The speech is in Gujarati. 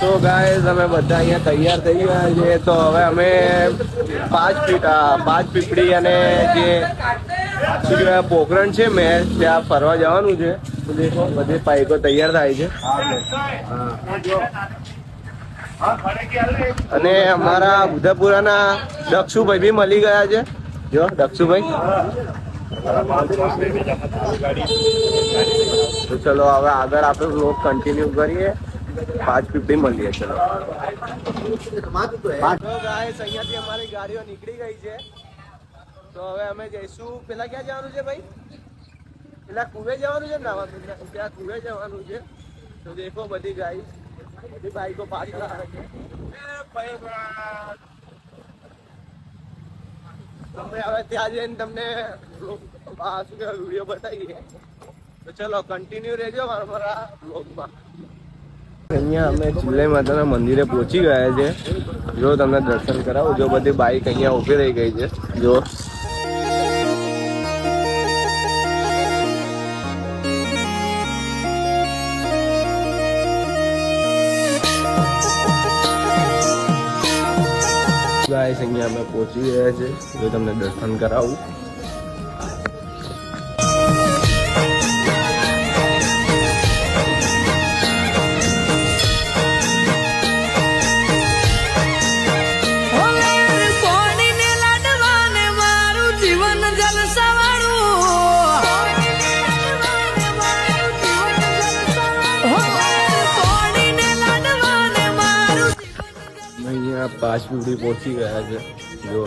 તો ગાઈસ અમે બધા અહીંયા તૈયાર થઈ ગયા છે. તો હવે અમે પાંચ પીપળી અને જે શું કહેવાય પોખરણ છે મેં ત્યાં ફરવા જવાનું છે. તો દેખો બધી બાઈકો તૈયાર થાય છે. અને અમારા ઉદયપુરાના દક્ષુભાઈ બી મળી ગયા છે. જો દક્ષુભાઈ. તો ચલો હવે આગળ આપણે વ્લોગ કન્ટિન્યુ કરીએ. 5:50 મળીએ. ચલો અહીંયાથી અમારી ગાડીઓ નીકળી ગઈ છે. તો હવે અમે જઈશું. પેલા ક્યાં જવાનું છે ભાઈ? પેલા કુવે જવાનું છે ને? ત્યાં કુવે જવાનું છે. તો દેખો બધી ગાડી, બધી બાઈકો પાછળ આવે છે. અમે હવે ત્યાં જઈને તમને શું કહેવાય વિડીયો બતાવીએ. તો ચલો કન્ટિન્યુ રહેજો અમારા બ્લોગમાં. અહીંયા અમે ચિલ્લાઈ માતાના મંદિરે પહોંચી ગયા છે. જો તમને દર્શન કરાવું. જો બધી બાઈક અહીંયા ઊભી રહી ગઈ છે. જો ગાઈસ અહીંયા અમે પહોંચી ગયા છે. જો તમને દર્શન કરાવું. અહીંયા 5 પીપળી પહોંચી ગયા છે. જો